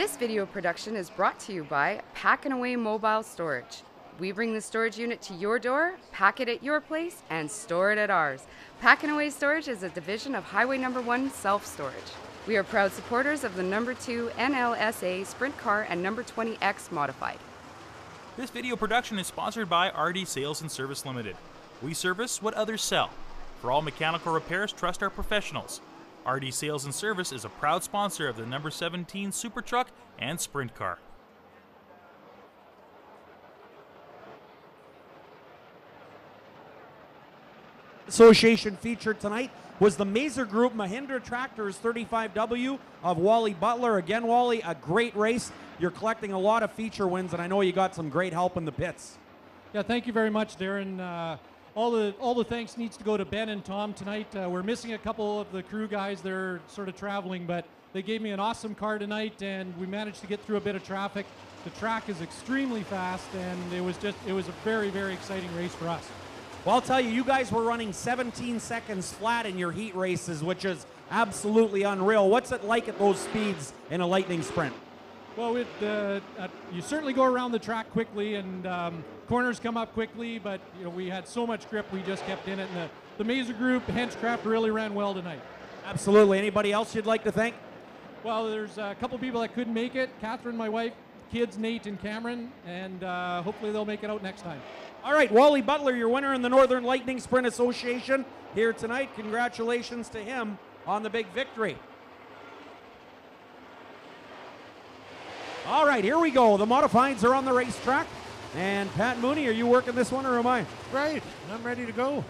This video production is brought to you by Pack and Away Mobile Storage. We bring the storage unit to your door, pack it at your place, and store it at ours. Pack and Away Storage is a division of Highway No. 1 Self-Storage. We are proud supporters of the No. 2 NLSA Sprint Car and No. 20X Modified. This video production is sponsored by RD Sales and Service Limited. We service what others sell. For all mechanical repairs, trust our professionals. RD Sales and Service is a proud sponsor of the No. 17 Super Truck and Sprint Car. Association featured tonight was the Mazer Group Mahindra Tractors 35W of Wally Butler. Again, Wally, a great race. You're collecting a lot of feature wins, and I know you got some great help in the pits. Yeah, thank you very much, Darren. All the thanks needs to go to Ben and Tom tonight. We're missing a couple of the crew guys. They're sort of traveling, but they gave me an awesome car tonight, and we managed to get through a bit of traffic. The track is extremely fast, and it was a very, very exciting race for us. Well, I'll tell you, you guys were running 17 seconds flat in your heat races, which is absolutely unreal. What's it like at those speeds in a lightning sprint? Well, you certainly go around the track quickly, and corners come up quickly, but we had so much grip, we just kept in it. And the Mazer Group, Henchcraft really ran well tonight. Absolutely. Anybody else you'd like to thank? Well, there's a couple people that couldn't make it. Catherine, my wife, kids, Nate and Cameron, and hopefully they'll make it out next time. All right, Wally Butler, your winner in the Northern Lightning Sprint Association here tonight. Congratulations to him on the big victory. All right, here we go. The modifieds are on the racetrack. And Pat Mooney, are you working this one or am I? Right, I'm ready to go.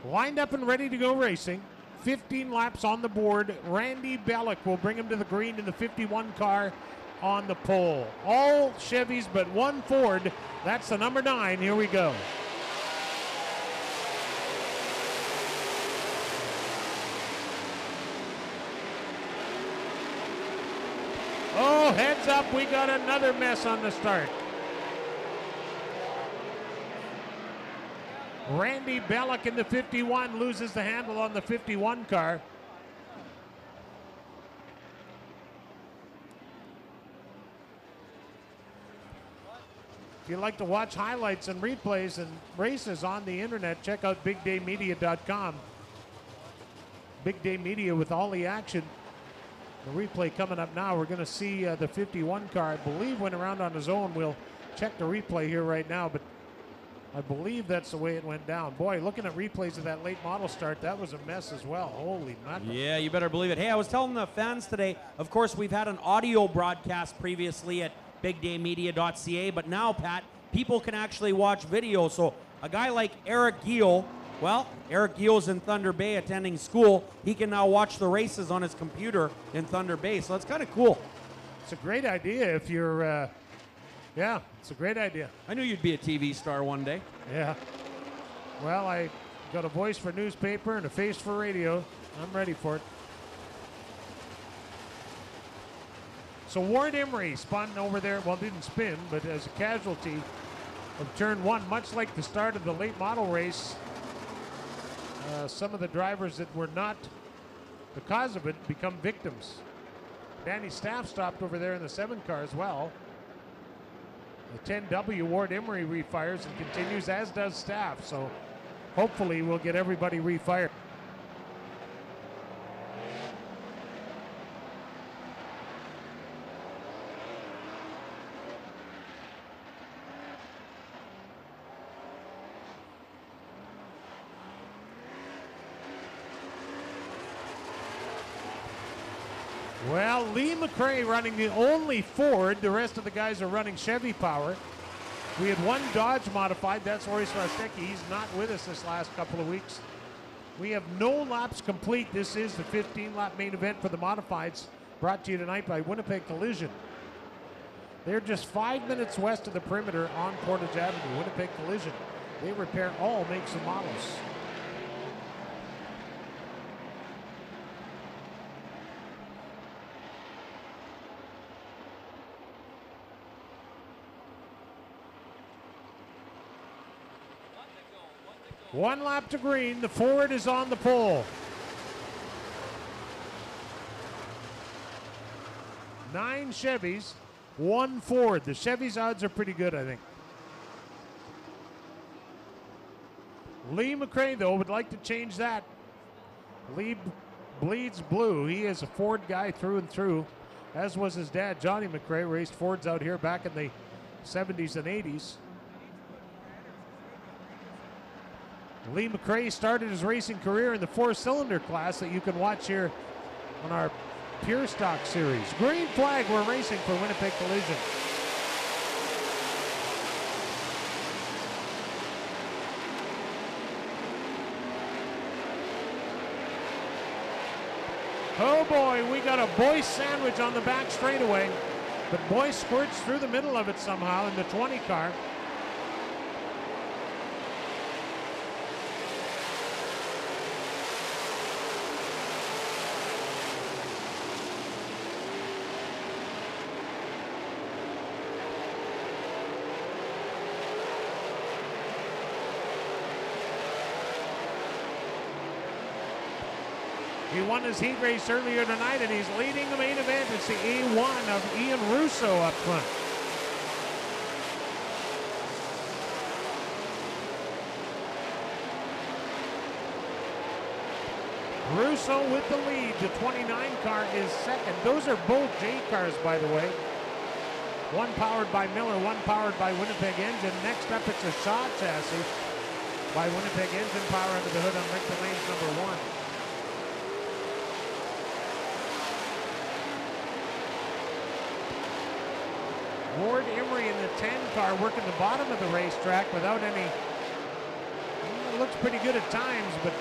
Lined up and ready to go racing. 15 laps on the board. Randy Bellick will bring him to the green in the 51 car on the pole. All Chevys but one Ford. That's the number 9. Here we go. Oh, heads up. We got another mess on the start. Randy Bellick in the 51 loses the handle on the 51 car. If you'd like to watch highlights and replays and races on the internet, check out bigdaymedia.com. Big Day Media with all the action. The replay coming up now. We're going to see the 51 car, I believe, went around on his own. We'll check the replay here right now, but I believe that's the way it went down. Boy, looking at replays of that late model start, that was a mess as well. Holy mackerel. Yeah, you better believe it. Hey, I was telling the fans today, of course, we've had an audio broadcast previously at bigdaymedia.ca, but now, Pat, people can actually watch video. So a guy like Eric Giel, well, Eric Giel's in Thunder Bay attending school. He can now watch the races on his computer in Thunder Bay, so that's kind of cool. It's a great idea if you're... yeah, it's a great idea. I knew you'd be a TV star one day. Yeah. Well, I got a voice for newspaper and a face for radio. I'm ready for it. So Ward Emery spun over there, well, didn't spin, but as a casualty of turn 1, much like the start of the late model race, some of the drivers that were not the cause of it become victims. Danny Staff stopped over there in the 7 car as well. The 10W, Ward Emery refires and continues, as does Staff. So hopefully we'll get everybody refired. Well, Lee McRae running the only Ford. The rest of the guys are running Chevy power. We had one Dodge modified. That's Horace Rostecki. He's not with us this last couple of weeks. We have no laps complete. This is the 15-lap main event for the modifieds, brought to you tonight by Winnipeg Collision. They're just 5 minutes west of the perimeter on Portage Avenue. Winnipeg Collision. They repair all makes and models. 1 lap to green. The Ford is on the pole. 9 Chevys, 1 Ford. The Chevy's odds are pretty good, I think. Lee McRae, though, would like to change that. Lee bleeds blue. He is a Ford guy through and through, as was his dad, Johnny McRae. Raced Fords out here back in the 70s and 80s. Lee McRae started his racing career in the 4-cylinder class that you can watch here on our Pure Stock series. Green flag, we're racing for Winnipeg Collision. Oh boy, we got a Boyce sandwich on the back straightaway, but Boyce squirts through the middle of it somehow in the 20 car. He won his heat race earlier tonight, and he's leading the main event. It's the A1 of Ian Russo up front. Russo with the lead. The 29 car is second. Those are both J cars, by the way. One powered by Miller, one powered by Winnipeg Engine. Next up, it's a Shaw chassis by Winnipeg Engine. Power under the hood on Rick Delane's number 1. Ward Emery in the 10 car working the bottom of the racetrack without any, it looks pretty good at times, but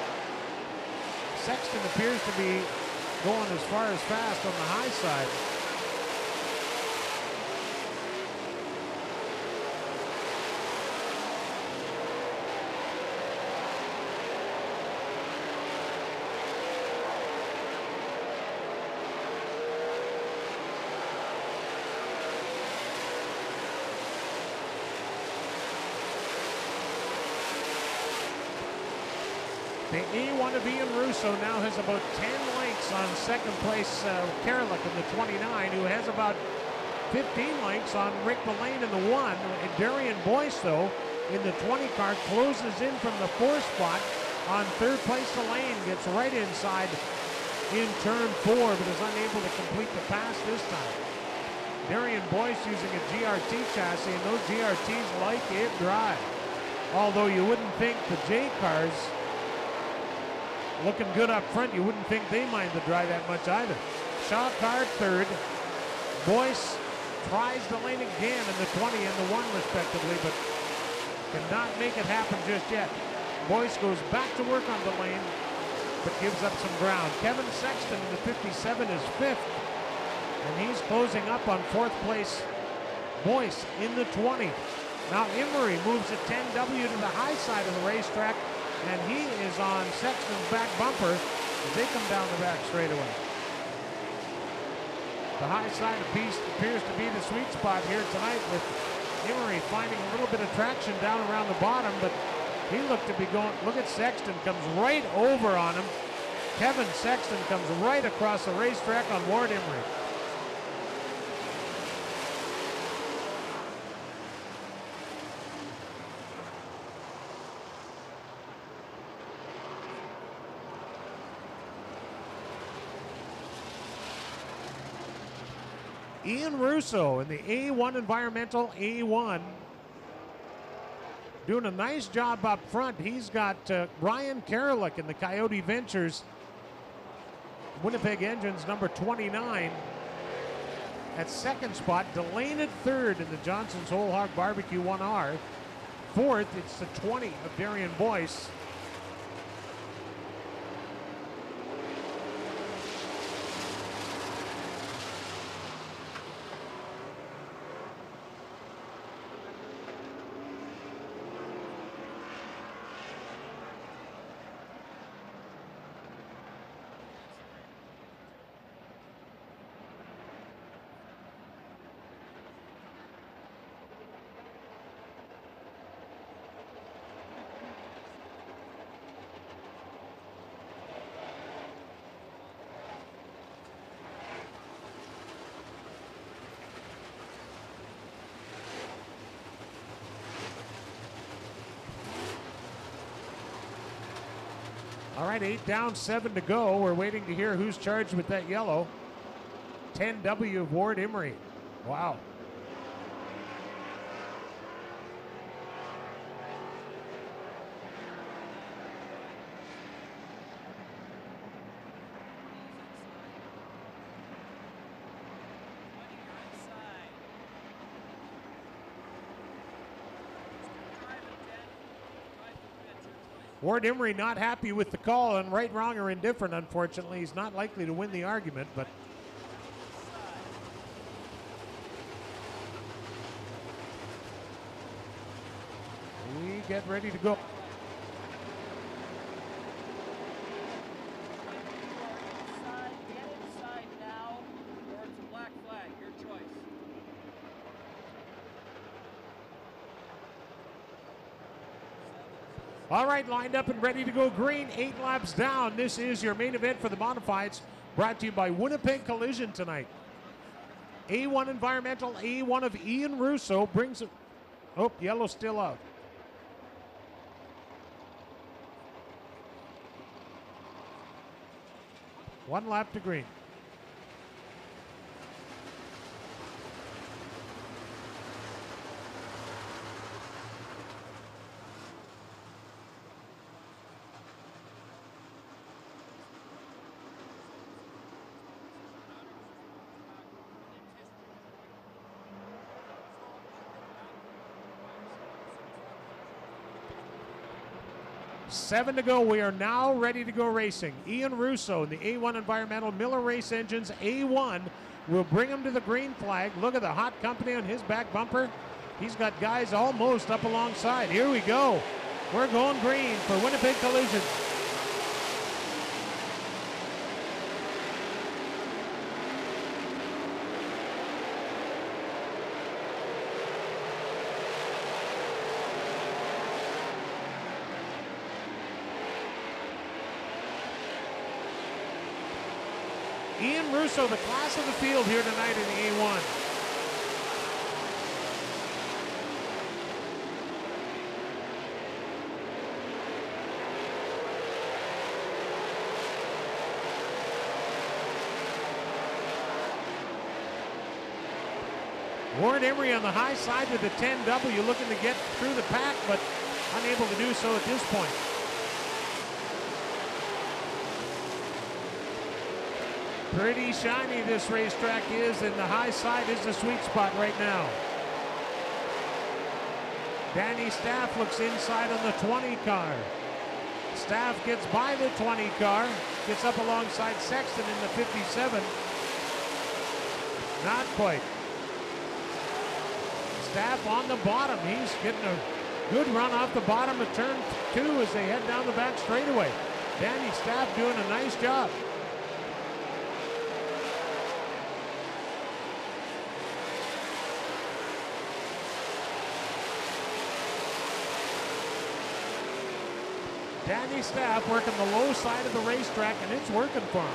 Sexton appears to be going as far as fast on the high side. The A1 of Ian Russo now has about 10 lengths on second place Karalik in the 29, who has about 15 lengths on Rick Delane in the 1. And Darian Boyce, though, in the 20 car, closes in from the 4 spot on third place. Delane gets right inside in turn 4, but is unable to complete the pass this time. Darian Boyce using a GRT chassis, and those GRTs like it dry. Although you wouldn't think the J cars, looking good up front, you wouldn't think they mind the dry that much either. Shaw car third. Boyce tries Delane again in the 20 and the 1 respectively, but cannot make it happen just yet. Boyce goes back to work on Delane, but gives up some ground. Kevin Sexton in the 57 is 5th, and he's closing up on 4th place Boyce in the 20. Now Emery moves a 10W to the high side of the racetrack, and he is on Sexton's back bumper as they come down the back straightaway. The high side appears to be the sweet spot here tonight, with Emery finding a little bit of traction down around the bottom, but he looked to be going, look at Sexton, comes right over on him. Kevin Sexton comes right across the racetrack on Ward Emery. Ian Russo in the A1 Environmental A1 doing a nice job up front. He's got Brian Karalik in the Coyote Ventures Winnipeg Engines number 29 at second spot. Delane at third in the Johnson's Whole Hog Barbecue 1R. Fourth, it's the 20 of Darian Boyce. All right, 8 down, 7 to go. We're waiting to hear who's charged with that yellow. 10W of Ward Emery. Wow. Ward Emery not happy with the call, and right, wrong, or indifferent, unfortunately. He's not likely to win the argument, but we get ready to go. All right, lined up and ready to go green, 8 laps down. This is your main event for the modifieds, brought to you by Winnipeg Collision tonight. A1 Environmental, A1 of Ian Russo brings it. Oh, yellow still out. One lap to green. Seven to go. We are now ready to go racing. Ian Russo in the A1 Environmental Miller Race Engines A1 will bring him to the green flag. Look at the hot company on his back bumper. He's got guys almost up alongside. Here we go. We're going green for Winnipeg Collision. Ian Russo, the class of the field here tonight in the A1. Ward Emery on the high side with the 10W, looking to get through the pack, but unable to do so at this point. Pretty shiny this racetrack is, and the high side is the sweet spot right now. Danny Staff looks inside on the 20 car. Staff gets by the 20 car, gets up alongside Sexton in the 57. Not quite. Staff on the bottom. He's getting a good run off the bottom of turn 2 as they head down the back straightaway. Danny Staff doing a nice job. Danny Staff working the low side of the racetrack, and it's working for him.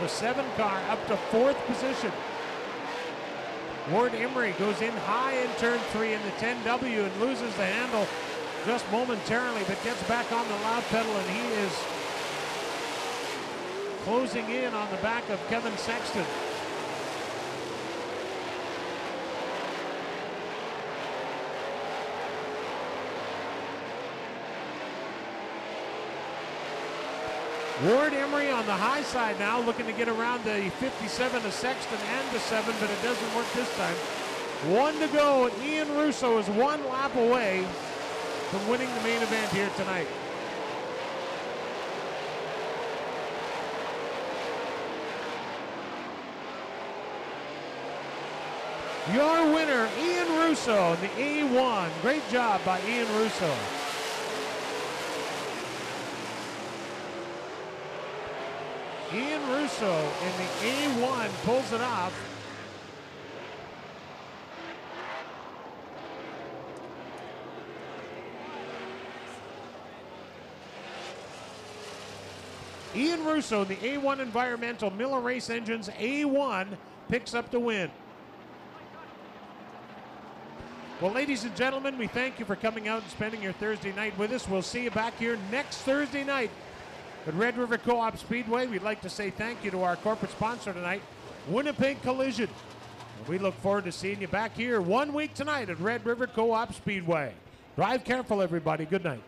The 7 car up to 4th position. Ward Emery goes in high in turn 3 in the 10W and loses the handle just momentarily, but gets back on the loud pedal, and he is closing in on the back of Kevin Sexton. Ward Emery on the high side now, looking to get around the 57 of Sexton and the 7, but it doesn't work this time. 1 to go, and Ian Russo is 1 lap away from winning the main event here tonight. Your winner, Ian Russo in the A1. Great job by Ian Russo. Ian Russo in the A1 pulls it off. Ian Russo in the A1 Environmental Miller Race Engines A1 picks up the win. Well, ladies and gentlemen, we thank you for coming out and spending your Thursday night with us. We'll see you back here next Thursday night at Red River Co-op Speedway. We'd like to say thank you to our corporate sponsor tonight, Winnipeg Collision. And we look forward to seeing you back here 1 week tonight at Red River Co-op Speedway. Drive careful, everybody. Good night.